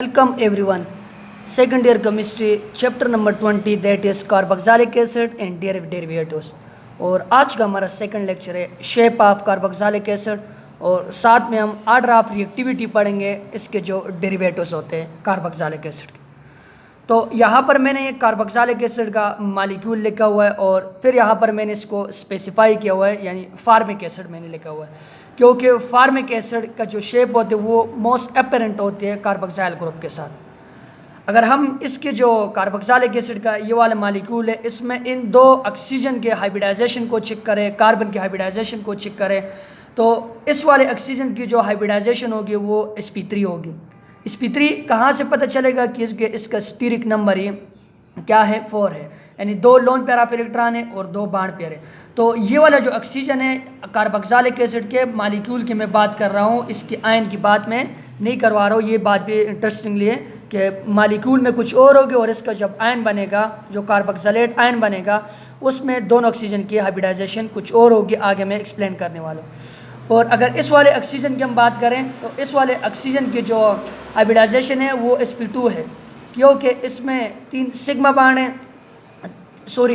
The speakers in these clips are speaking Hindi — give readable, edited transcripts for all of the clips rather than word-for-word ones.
Welcome everyone. Second year chemistry chapter number 20 that is carboxylic acid and derivatives. और आज का हमारा सेकंड लेक्चर है शेप ऑफ कार्बोक्सिलिक एसिड और साथ में हम ऑर्डर ऑफ रिएक्टिविटी पढ़ेंगे इसके जो डेरिवेटिव्स होते हैं कार्बोक्सिलिक एसिड के। तो यहाँ पर मैंने ये कार्बोक्सिलिक एसिड का मॉलिक्यूल लिखा हुआ है और फिर यहाँ पर मैंने इसको स्पेसिफाई किया हुआ है यानी फार्मिक एसिड मैंने लिखा हुआ है क्योंकि फार्मिक एसिड का जो शेप होते हैं वो मोस्ट अपेरेंट होते हैं कार्बोक्सिल ग्रुप के साथ। अगर हम इसके जो कार्बोक्सिलिक एसिड का ये वाला मॉलिक्यूल है इसमें इन दो ऑक्सीजन के हाइब्रिडाइजेशन को चेक करें, कार्बन के हाइब्रिडाइजेशन को चेक करें तो इस वाले ऑक्सीजन की जो हाइब्रिडाइजेशन होगी वो sp3 होगी। sp3 कहाँ से पता चलेगा कि इसका स्टीरिक नंबर ये क्या है 4 है, यानी 2 लोन पेयर ऑफ इलेक्ट्रॉन है और 2 बॉन्ड पेयर है। तो ये वाला जो ऑक्सीजन है कार्बोक्सिलिक एसिड के मॉलिक्यूल की मैं बात कर रहा हूँ, इसकी आयन की बात मैं नहीं करवा रहा हूँ। ये बात भी इंटरेस्टिंगली है कि मॉलिक्यूल में कुछ और होगी और इसका जब आयन बनेगा जो कार्बोक्सिलेट आयन बनेगा उसमें दोनों ऑक्सीजन की हाइब्रिडाइजेशन कुछ और होगी, आगे मैं एक्सप्लेन करने वाला हूँ। और अगर इस वाले ऑक्सीजन की हम बात करें तो इस वाले ऑक्सीजन की जो हाइब्रिडाइजेशन है वो sp2 है क्योंकि इसमें 3 सिग्मा बॉन्ड है,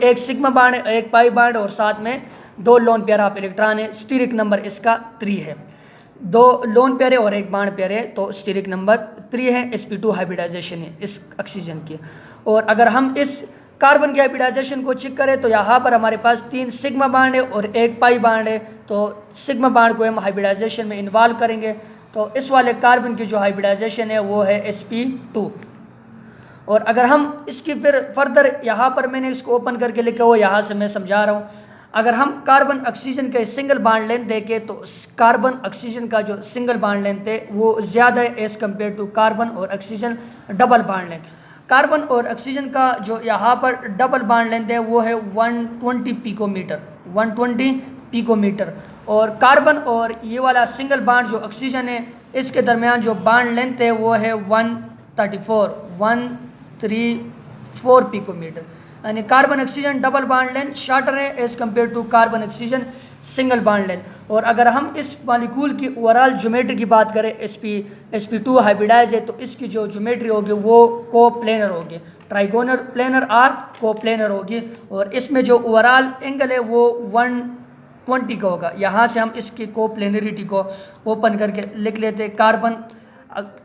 एक सिग्मा बॉन्ड है, एक पाई बॉन्ड और साथ में 2 लोन पेयर ऑफ इलेक्ट्रॉन है। स्टीरिक नंबर इसका 3 है, 2 लोन पेयर है और एक बॉन्ड पेयर है तो स्टीरिक नंबर 3 है। sp2 हाइब्रिडाइजेशन है इस ऑक्सीजन की। और अगर हम इस कार्बन की हाइब्रिडाइजेशन को चेक करें तो यहाँ पर हमारे पास 3 सिग्मा बॉन्ड है और एक पाई बॉन्ड है, तो सिग्मा बॉन्ड को हम हाइब्रिडाइजेशन में इन्वॉल्व करेंगे तो इस वाले कार्बन की जो हाइब्रिडाइजेशन है वो है sp2। और अगर हम इसकी फिर फर्दर यहाँ पर मैंने इसको ओपन करके लिखा हुआ, यहाँ से मैं समझा रहा हूँ। अगर हम कार्बन ऑक्सीजन का सिंगल बॉन्ड लेंथ देखें तो कार्बन ऑक्सीजन का जो सिंगल बॉन्ड लेंथ है वो ज़्यादा है एज़ कम्पेयर टू कार्बन और oxygen double bond length. Carbon और ऑक्सीजन का जो यहाँ पर डबल बॉन्ड लेंथ है वो है 120 पिकोमीटर और कार्बन और ये वाला सिंगल बॉन्ड जो ऑक्सीजन है इसके दरमियान जो बॉन्ड लेंथ है वो है 134 पिकोमीटर, यानी carbon oxygen double bond length shorter है as compare to carbon oxygen single bond length. और अगर हम इस मॉलिक्यूल की ओवरऑल ज्योमेट्री की बात करें sp2 हाइब्रिडाइज है तो इसकी जो ज्योमेट्री होगी वो कोप्लेनर होगी, ट्राइगोनल प्लेनर और कोप्लेनर होगी। और इसमें जो ओवरऑल एंगल है वो 120 का होगा। यहाँ से हम इसकी कोप्लेनरिटी को ओपन करके लिख लेते हैं, कार्बन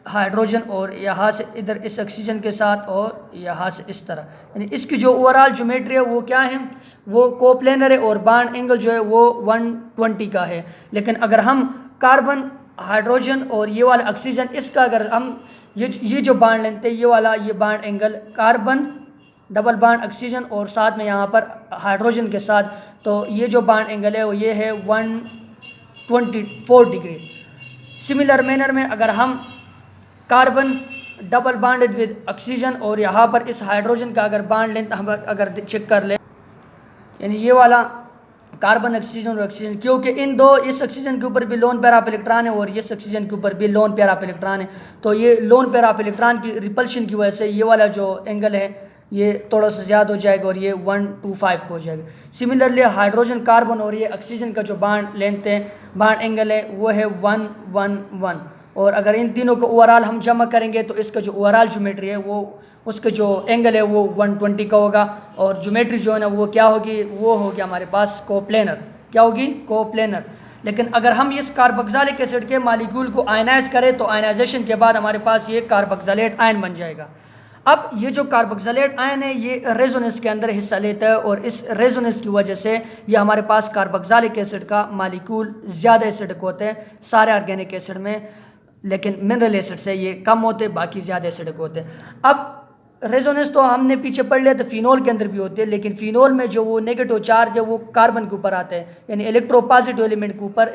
हाइड्रोजन और यहाँ से इधर इस ऑक्सीजन के साथ और यहाँ से इस तरह, यानी इसकी जो ओवरऑल ज्योमेट्री है वो क्या है, वो कोप्लेनर है और बॉन्ड एंगल जो है वो 120 का है। लेकिन अगर हम कार्बन हाइड्रोजन और ये वाला ऑक्सीजन इसका अगर हम ये जो बॉन्ड लेते हैं ये वाला ये bond angle carbon double bond oxygen और साथ में यहाँ पर हाइड्रोजन के साथ, तो ये जो बॉन्ड एंगल है वो ये है 124 डिग्री। सिमिलर मैनर में अगर हम carbon double bonded with oxygen और यहाँ पर इस हाइड्रोजन का अगर बॉन्ड लेंथ हम अगर चेक कर लें, यानी ये वाला कार्बन ऑक्सीजन और ऑक्सीजन, क्योंकि इन दो इस ऑक्सीजन के ऊपर भी लोन पेयर ऑफ इलेक्ट्रॉन है और इस ऑक्सीजन के ऊपर भी लोन पेयर ऑफ इलेक्ट्रॉन है, तो ये लोन पेयर ऑफ इलेक्ट्रॉन की रिपल्शन की वजह से ये वाला जो एंगल है ये थोड़ा सा ज़्यादा हो जाएगा और ये 125 हो जाएगा। सिमिलरली हाइड्रोजन कार्बन और ये ऑक्सीजन का जो बॉन्ड लेंथ है बॉन्ड एंगल है वो है 111 और अगर इन तीनों को ओवरऑल हम जमा करेंगे तो इसका जो ओवरऑल ज्योमेट्री है वो उसका जो एंगल है वो 120 का होगा और ज्योमेट्री जो है ना वो क्या होगी, वो होगी हमारे पास कोप्लेनर। क्या होगी? कोप्लेनर। लेकिन अगर हम इस कार्बोक्सिलिक एसिड के मॉलिक्यूल को आयनाइज करें तो आयनाइजेशन के बाद हमारे पास ये कार्बोक्सिलेट आयन बन जाएगा। अब ये जो कार्बोक्सिलेट आयन है ये रेजोनेंस के अंदर हिस्सा लेता है और इस रेजोनेंस की वजह से ये हमारे पास कार्बोक्सिलिक एसिड का मॉलिक्यूल ज़्यादा एसिडिक होते हैं सारे ऑर्गेनिक एसिड में, लेकिन मिनरल एसिड से ये कम होते हैं, बाकी ज़्यादा एसिडिक होते हैं। अब रेजोनेंस तो हमने पीछे पढ़ लिया तो फिनोल के अंदर भी होती है, लेकिन फिनोल में जो वो नेगेटिव चार्ज है वो कार्बन के ऊपर आते हैं, यानी इलेक्ट्रो पॉजिटिव एलिमेंट के ऊपर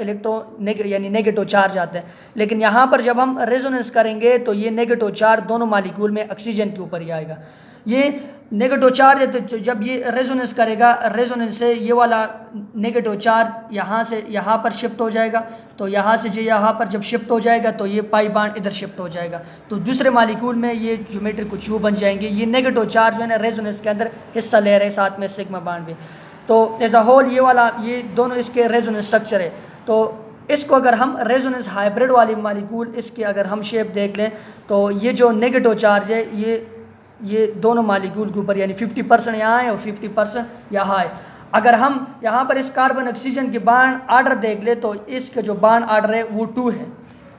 यानी नेगेटिव चार्ज आते हैं। लेकिन यहाँ पर जब हम रेजोनेंस करेंगे तो ये नेगेटिव चार्ज दोनों मॉलिक्यूल में ऑक्सीजन के ऊपर ही आएगा। ये नेगेटिव चार्ज है तो जब ये रेजोनेंस करेगा, रेजोनेंस से ये वाला नेगेटिव चार्ज यहाँ से यहाँ पर शिफ्ट हो जाएगा, तो यहाँ से जो यहाँ पर जब शिफ्ट हो जाएगा तो ये पाई बॉन्ड इधर शिफ्ट हो जाएगा, तो दूसरे मॉलिक्यूल में ये ज्योमेट्री कुछ यूँ बन जाएंगे। ये नेगेटिव चार्ज जो है ना रेजोनेंस के अंदर हिस्सा ले रहे हैं, साथ में सिग्मा बॉन्ड भी। तो एज अ होल ये वाला ये दोनों इसके रेजोनेंस स्ट्रक्चर है। तो इसको अगर हम रेजोनेंस हाइब्रिड वाली मालिक्यूल इसकी अगर हम शेप देख लें तो ये जो नेगेटिव चार्ज है ये दोनों मालिक्यूल के ऊपर यानी 50% यहाँ है और 50% यहाँ है। अगर हम यहाँ पर इस कार्बन ऑक्सीजन के बांड आर्डर देख ले तो इसका जो बांड आर्डर है वो 2 है,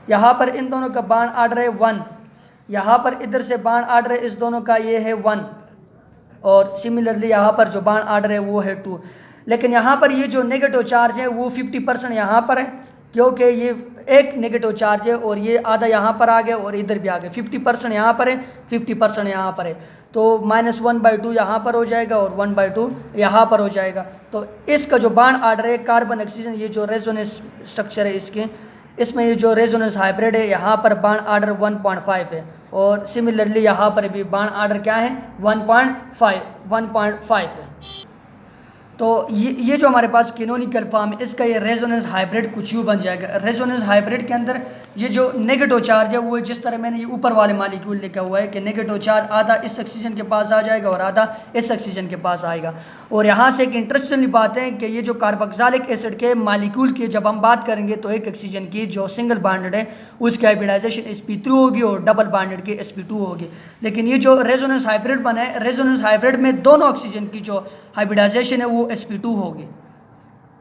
यहाँ पर इन दोनों का बांड आर्डर है 1, यहाँ पर इधर से बांड आर्डर है इस दोनों का ये है 1 और सिमिलरली यहाँ पर जो बांड आर्डर है वो है 2। लेकिन यहाँ पर ये जो नेगेटिव चार्ज है वो 50% यहाँ पर है, क्योंकि ये एक नेगेटिव चार्ज है और ये आधा यहाँ पर आ गया और इधर भी आ गया। 50% यहाँ पर है, 50% यहाँ पर है, तो -1/2 यहाँ पर हो जाएगा और 1/2 यहाँ पर हो जाएगा। तो इसका जो बांड आर्डर है कार्बन ऑक्सीजन, ये जो रेजोनेंस स्ट्रक्चर है इसके, इसमें ये जो रेजोनेंस हाइब्रिड है यहाँ पर बांड आर्डर 1.5 है और सिमिलरली यहाँ पर भी बांड आर्डर क्या है 1.5 है। तो ये जो हमारे पास कैनोनिकल फॉर्म है इसका ये रेजोनेंस हाइब्रिड कुछ यूँ बन जाएगा। रेजोनेंस हाइब्रिड के अंदर ये जो नेगेटिव चार्ज है वो जिस तरह मैंने ये ऊपर वाले मालिक्यूल लिखा हुआ है कि नेगेटिव चार्ज आधा इस ऑक्सीजन के पास आ जाएगा और आधा इस ऑक्सीजन के पास आएगा। और यहाँ से एक इंटरेस्टिंग बात है कि ये जो कार्बोक्सिलिक एसिड के मालिक्यूल की जब हम बात करेंगे तो एक ऑक्सीजन की जो सिंगल बॉन्डेड है उसकी हाइब्रिडाइजेशन sp3 होगी और डबल बॉन्डेड की sp2 होगी। लेकिन ये जो रेजोनेंस हाइब्रिड बना है, रेजोनेंस हाइब्रिड में दोनों ऑक्सीजन की जो हाइब्रिडाइजेशन है वो sp2 होगी,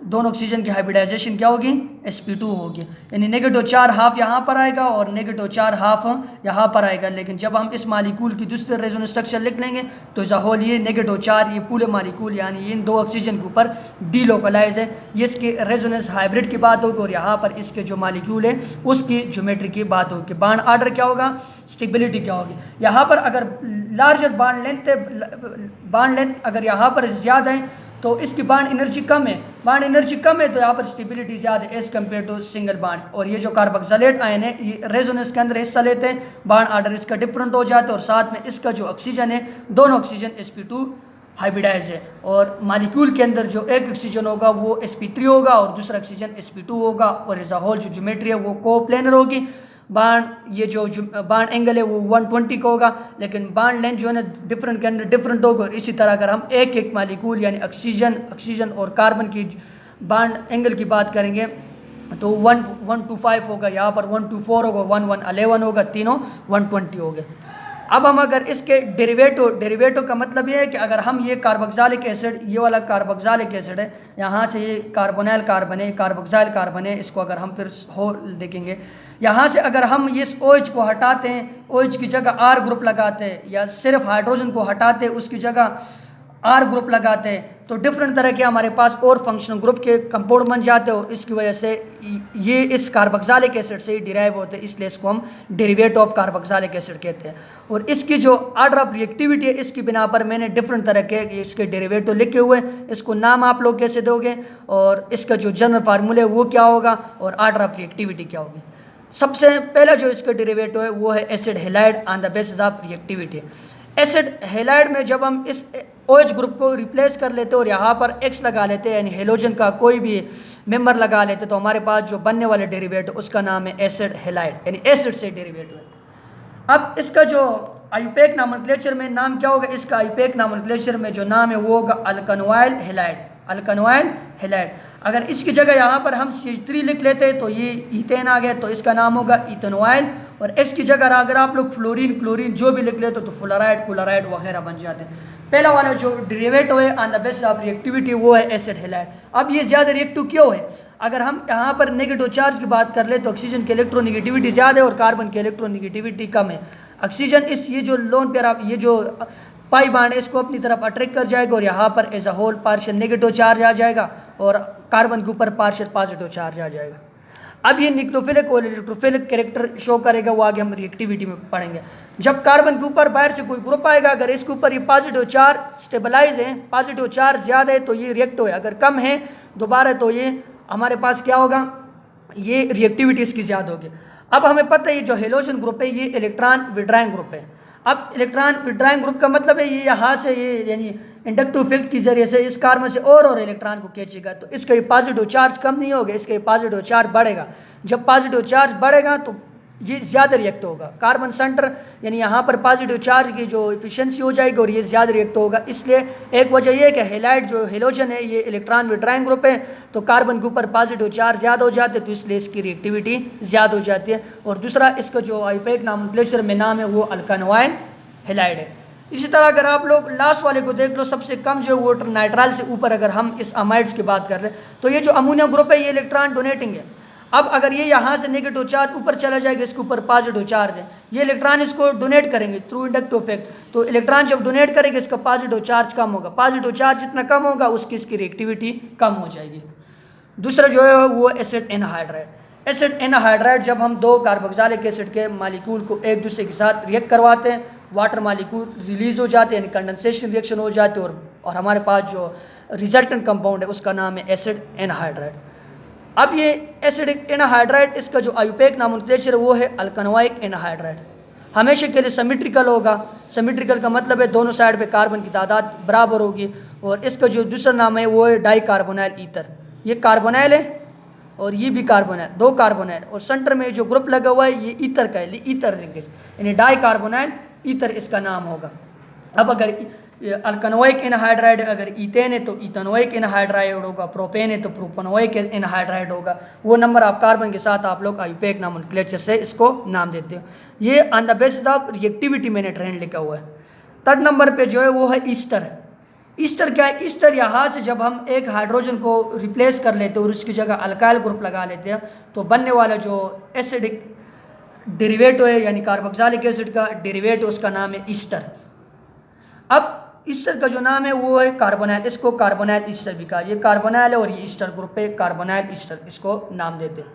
दोनों ऑक्सीजन की हाइब्रिडाइजेशन क्या होगी sp2 होगी, यानी नेगेटिव चार्ज हाफ यहाँ पर आएगा और नेगेटिव चार्ज हाफ यहाँ पर आएगा। लेकिन जब हम इस मालिक्यूल की दूसरे रेजोनेंस स्ट्रक्चर लिख लेंगे तो होल ये नेगेटिव चार्ज ये पूरे मालिक्यूल यानी इन दो ऑक्सीजन के ऊपर डीलोकलाइज है, ये इसके रेजोनेंस हाइब्रिड की बात होगी। और यहाँ पर इसके जो मालिक्यूल है उसकी ज्योमेट्री की बात होगी, बांड आर्डर क्या होगा, स्टेबिलिटी क्या होगी। यहाँ पर अगर लार्जर बांड लेंथ अगर यहाँ पर ज़्यादा है तो इसकी बांड एनर्जी कम है, बांड एनर्जी कम है तो यहाँ पर स्टेबिलिटी ज़्यादा है as compare to single bond. और ये जो कार्बोक्सिलेट आयन है ये रेजोनेंस के अंदर हिस्सा लेते हैं, बांड आर्डर इसका डिफरेंट हो जाता है और साथ में इसका जो ऑक्सीजन है दोनों ऑक्सीजन sp2 हाइब्रिडाइज है और मालिक्यूल के अंदर जो एक ऑक्सीजन होगा वो sp3 होगा और दूसरा ऑक्सीजन sp2 होगा और एज होल जो ज्योमेट्री है वो कोप्लेनर होगी। बांड ये जो बांड एंगल है वो 120 का होगा, लेकिन बांड लेंथ जो है ना डिफरेंट के अंदर डिफरेंट होगा। और इसी तरह अगर हम एक एक मालिक्यूल यानी ऑक्सीजन और कार्बन की बांड एंगल की बात करेंगे तो 1:5 होगा, यहाँ पर 1:4 होगा, 1:11 होगा, तीनों 120 हो गए। अब हम अगर इसके डेरिवेटिव का मतलब ये है कि अगर हम ये कार्बोक्सिलिक एसिड, ये वाला कार्बोक्सिलिक एसिड है, यहाँ से ये कार्बोनिल कार्बन है, कार्बोक्सिल कार्बन है, इसको अगर हम फिर हो देखेंगे यहाँ से अगर हम इस OH को हटाते हैं, OH की जगह R ग्रुप लगाते हैं या सिर्फ हाइड्रोजन को हटाते हैं उसकी जगह R ग्रुप लगाते हैं तो डिफरेंट तरह के हमारे पास और फंक्शनल ग्रुप के कंपाउंड बन जाते हैं और इसकी वजह से ये इस कार्बोक्सिलिक एसिड से ही डिराइव होते हैं, इसलिए इसको हम डेरिवेटिव ऑफ कार्बोक्सिलिक एसिड कहते हैं। और इसकी जो ऑर्डर ऑफ रिएक्टिविटी है इसकी बिना पर मैंने डिफरेंट तरह के इसके डेरिवेटिव लिखे हुए हैं, इसको नाम आप लोग कैसे दोगे और इसका जो जनरल फार्मूला है वो क्या होगा और ऑर्डर ऑफ रिएक्टिविटी क्या होगी। सबसे पहला जो इसका डेरिवेटिव है वो है acid halide on the basis of reactivity. Acid halide में जब हम इस OH ग्रुप को रिप्लेस कर लेते और यहाँ पर X लगा लेते हैं यानी हेलोजन का कोई भी मेंबर लगा लेते तो हमारे पास जो बनने वाले डेरिवेटिव उसका नाम है एसिड हैलाइड यानी एसिड से डेरिवेटिव है। अब इसका जो आईयूपैक नोमेनक्लेचर में नाम क्या होगा, इसका आईयूपैक नोमेनक्लेचर में जो नाम है वो होगा अल्कनोइल हैलाइड, अल्कनोइल हैलाइड। अगर इसकी जगह यहाँ पर हम CH3 लिख लेते हैं तो ये इथेन आ गया तो इसका नाम होगा इथेनॉइल। और X की जगह अगर आप लोग फ्लोरीन क्लोरीन जो भी लिख लेते तो फ्लोराइड क्लोराइड वगैरह बन जाते हैं। पहला वाला जो डेरिवेटिव है on the basis of reactivity वो है एसिड हैलाइड। अब ये ज़्यादा रिएक्टिव क्यों है, अगर हम यहाँ पर नेगेटिव चार्ज की बात कर ले तो ऑक्सीजन की इलेक्ट्रोनेगेटिविटी ज़्यादा है और कार्बन की इलेक्ट्रोनेगेटिविटी कम है। ऑक्सीजन इस ये जो लोन पेयर ये जो पाई बांड है इसको अपनी तरफ अट्रैक्ट कर जाएगा और यहाँ पर as a whole partial negative charge आ जाएगा और कार्बन के ऊपर पार्शियल पॉजिटिव चार्ज आ जाएगा। अब ये न्यूक्लियोफिलिक और इलेक्ट्रोफिलिक कैरेक्टर शो करेगा, वो आगे हम रिएक्टिविटी में पढ़ेंगे। जब कार्बन के ऊपर बाहर से कोई ग्रुप आएगा, अगर इसके ऊपर ये पॉजिटिव चार्ज स्टेबलाइज है, पॉजिटिव चार्ज ज़्यादा है तो ये रिएक्टिव है, अगर कम है दोबारा तो ये हमारे पास क्या होगा, ये रिएक्टिविटी इसकी ज़्यादा होगी। अब हमें पता है ये जो हेलोजन ग्रुप है ये इलेक्ट्रॉन विड्राइंग ग्रुप है। अब इलेक्ट्रॉन विड्राइंग ग्रुप का मतलब है ये यहाँ से ये यानी इंडक्टिव इफेक्ट के जरिए से इस कार्बन से और इलेक्ट्रॉन को खींचेगा तो इसका ये पॉजिटिव चार्ज कम नहीं होगा, इसका ये पॉजिटिव चार्ज बढ़ेगा। जब पॉजिटिव चार्ज बढ़ेगा तो ये ज़्यादा रिएक्ट होगा। कार्बन सेंटर यानी यहाँ पर पॉजिटिव चार्ज की जो इफिशिएंसी हो जाएगी और ये ज़्यादा रिएक्ट होगा। इसलिए एक वजह ये है कि हैलाइड जो हेलोजन है ये इलेक्ट्रॉन विड्राइंग ग्रुप है, तो कार्बन के ऊपर पॉजिटिव चार्ज ज़्यादा हो जाते हैं, तो इसलिए इसकी रिएक्टिविटी ज़्यादा हो जाती है। और दूसरा इसका जो आईयूपैक नोमेनक्लेचर में नाम है वो अल्कानोइन हैलाइड है। इसी तरह अगर आप लोग लास्ट वाले को देख लो, सबसे कम जो वाटर नाइट्राइल से ऊपर अगर हम इस अमाइड्स की बात कर रहे हैं तो ये जो अमोनिया ग्रुप है ये इलेक्ट्रॉन डोनेटिंग है। अब अगर ये यहाँ से नेगेटिव चार्ज ऊपर चला जाएगा, इसके ऊपर पॉजिटिव चार्ज है, ये इलेक्ट्रॉन इसको डोनेट करेंगे थ्रू इंडक्टिव इफेक्ट, तो इलेक्ट्रॉन जब डोनेट करेंगे इसका पॉजिटिव चार्ज कम होगा, पॉजिटिव चार्ज जितना कम होगा उसकी इसकी रिएक्टिविटी कम हो जाएगी। दूसरा जो है वो एसिड एनहाइड्राइड। एसिड एनहाइड्राइड जब हम दो कार्बोक्सिलिक एसिड के मालिक्यूल को एक दूसरे के साथ रिएक्ट करवाते हैं, वाटर मालिक्यूल रिलीज हो जाते हैं, यानी कंडेंसेशन रिएक्शन हो जाती है, और हमारे पास जो रिजल्टेंट कंपाउंड है उसका नाम है एसिड एनहाइड्राइड। अब ये एसिड एनहाइड्राइड इसका जो आईयूपैक नोमेनक्लेचर वो है अल्कानोइक एनहाइड्राइड। हमेशा के लिए सिमेट्रिकल होगा। सिमेट्रिकल का मतलब है दोनों साइड पे कार्बन की तादाद बराबर होगी। और इसका जो दूसरा नाम है वो है डाई कार्बोनाइल ईथर। ये कार्बोनाइल है और ये भी कार्बोनाइल, दो कार्बोनाइल, और सेंटर में जो ग्रुप लगा हुआ है ये ईथर का है, ईथर लिंकेज, यानी डाई कार्बोनाइल ईथर इसका नाम होगा। अब अगर अल्कानोइक एनहाइड्राइड अगर ईथेन है तो इथेनोइक एनहाइड्राइड होगा, प्रोपेन है तो प्रोपेनोइक एनहाइड्राइड होगा। वो नंबर ऑफ कार्बन के साथ आप लोग आईयूपैक नोमेनक्लेचर से इसको नाम देते हो। ये on the basis of reactivity मैंने ट्रेंड लिखा हुआ है। थर्ड नंबर पे जो है वो है ईस्टर। ईस्टर क्या है? ईस्टर यहाँ से जब हम एक हाइड्रोजन को रिप्लेस कर लेते हैं और उसकी जगह अल्काइल ग्रुप लगा लेते हैं तो बनने वाला जो एसिडिक डेरिवेटिव है यानी कार्बोक्सिलिक एसिड का डेरिवेटिव उसका नाम है ईस्टर। अब ईस्टर का जो नाम है वो है कार्बोनाइल, इसको कार्बोनाइल ईस्टर भी कहा। ये कार्बोनाइल है और ये ईस्टर ग्रुप है, कार्बोनाइल ईस्टर इसको नाम देते हैं।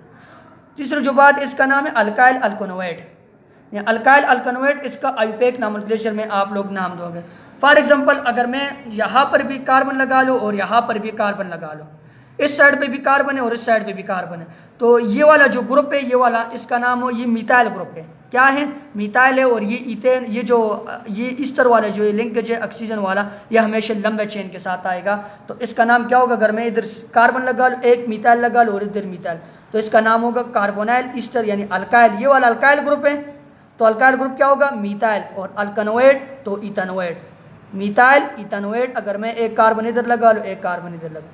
तीसरी जो बात इसका नाम है अल्काइल अल्कानोइड। अल्काइल अल्कानोइड इसका आईयूपैक नोमेनक्लेचर में आप लोग नाम दोगे। फॉर एग्जांपल अगर मैं यहाँ पर भी कार्बन लगा लूँ और यहाँ पर भी कार्बन लगा लूँ, इस साइड पे भी कार्बन है और इस साइड पे भी कार्बन है, तो ये वाला जो ग्रुप है ये वाला इसका नाम हो ये मिथाइल ग्रुप है। क्या है? मिथाइल है। और ये इथेन, ये जो ये ईस्टर वाला जो ये लिंकेज है ऑक्सीजन वाला, ये हमेशा लंबे चेन के साथ आएगा। तो इसका नाम क्या होगा? अगर मैं इधर कार्बन लगा लूँ, एक मिथाइल लगा लूँ और इधर मिथाइल, तो इसका नाम होगा कार्बोनाइल ईस्टर यानी अल्काइल। ये वाला अल्काइल ग्रुप है तो अल्काइल ग्रुप क्या होगा? मिथाइल। और अल्कानोइड तो इथेनोइड, मिथाइल इथेनोइड। अगर मैं एक कार्बन इधर लगा लूँ, एक कार्बन इधर लगा,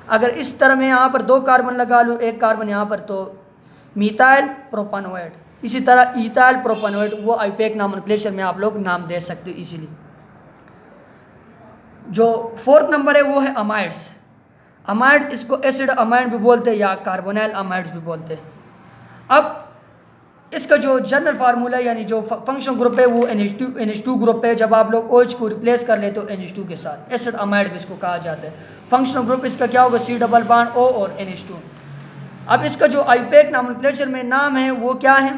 अगर इस तरह मैं यहाँ पर दो कार्बन लगा लूँ, एक कार्बन यहाँ पर, तो मिथाइल प्रोपेनोइड। इसी तरह इथाइल प्रोपेनोइड, वो आईयूपैक नोमेनक्लेचर में आप लोग नाम दे सकते हो इजीली। जो फोर्थ नंबर है वो है अमाइड्स। अमाइड इसको एसिड अमाइड भी बोलते हैं या कार्बोनाइल अमाइड्स भी बोलते हैं। अब इसका जो जनरल फार्मूला यानी जो फंक्शन ग्रुप है वो NH2 ग्रुप है। जब आप लोग OH को रिप्लेस कर लेते हो NH2 के साथ, एसिड अमाइड भी इसको कहा जाता है। फंक्शनल ग्रुप इसका क्या होगा? C डबल बॉन्ड O और NH2। अब इसका जो आईयूपैक नोमेनक्लेचर में नाम है वो क्या है?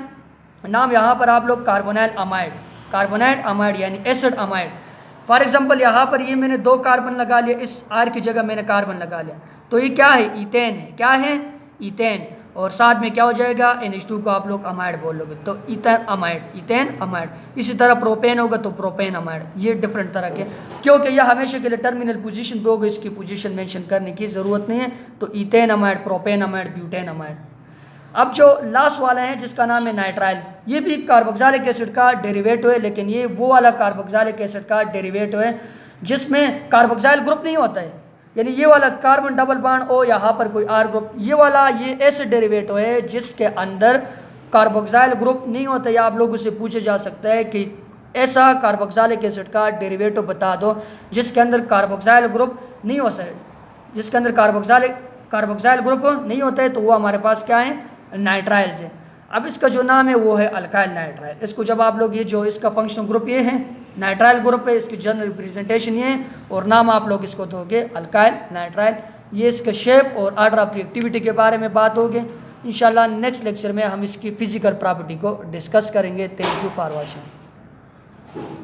नाम यहाँ पर आप लोग कार्बोनाइल अमाइड, कार्बोनाइल अमाइड यानी एसिड अमाइड। फॉर एग्जांपल यहाँ पर ये मैंने दो कार्बन लगा लिया, इस R की जगह मैंने कार्बन लगा लिया, तो ये क्या है? ईथेन है। क्या है? ईथेन। और साथ में क्या हो जाएगा? NH2 को आप लोग अमाइड बोल लोगे तो ईथेन अमाइड, ईथेन अमाइड। इसी तरह प्रोपेन होगा तो प्रोपेन अमाइड। ये डिफरेंट तरह के, क्योंकि यह हमेशा के लिए टर्मिनल पोजीशन पे होगा, इसकी पोजीशन मेंशन करने की ज़रूरत नहीं है। तो ethane amide, propane amide, butane amide. अब जो लास्ट वाला है जिसका नाम है नाइट्राइल, ये भी कार्बोक्सिलिक एसिड का डेरिवेटिव है, लेकिन ये वो वाला कार्बोक्सिलिक एसिड का डेरिवेटिव है जिसमें कार्बोक्सिल ग्रुप नहीं होता है, यानी ये वाला कार्बन डबल बॉन्ड O, यहाँ पर कोई R ग्रुप, ये वाला ये एसिड डेरिवेटिव है जिसके अंदर कार्बोक्सिल ग्रुप नहीं होता। या आप लोगों से पूछा जा सकता है कि ऐसा कार्बोक्सिलिक एसिड का डेरिवेटिव बता दो जिसके अंदर कार्बोक्सिल ग्रुप नहीं हो सके, जिसके अंदर कार्बोक्सिल ग्रुप नहीं होता है, तो वो हमारे पास क्या है? नाइट्राइल्स है। अब इसका जो नाम है वो है अल्काइल नाइट्राइल। इसको जब आप लोग ये जो इसका फंक्शनल ग्रुप ये है नाइट्राइल ग्रुप है, इसकी जनरल रिप्रेजेंटेशन ये है और नाम आप लोग इसको दोगे अल्काइल नाइट्राइल। ये इसका शेप और ऑर्डर ऑफ रिएक्टिविटी के बारे में बात होगी। इंशाल्लाह नेक्स्ट लेक्चर में हम इसकी फिजिकल प्रॉपर्टी को डिस्कस करेंगे। Thank you for watching.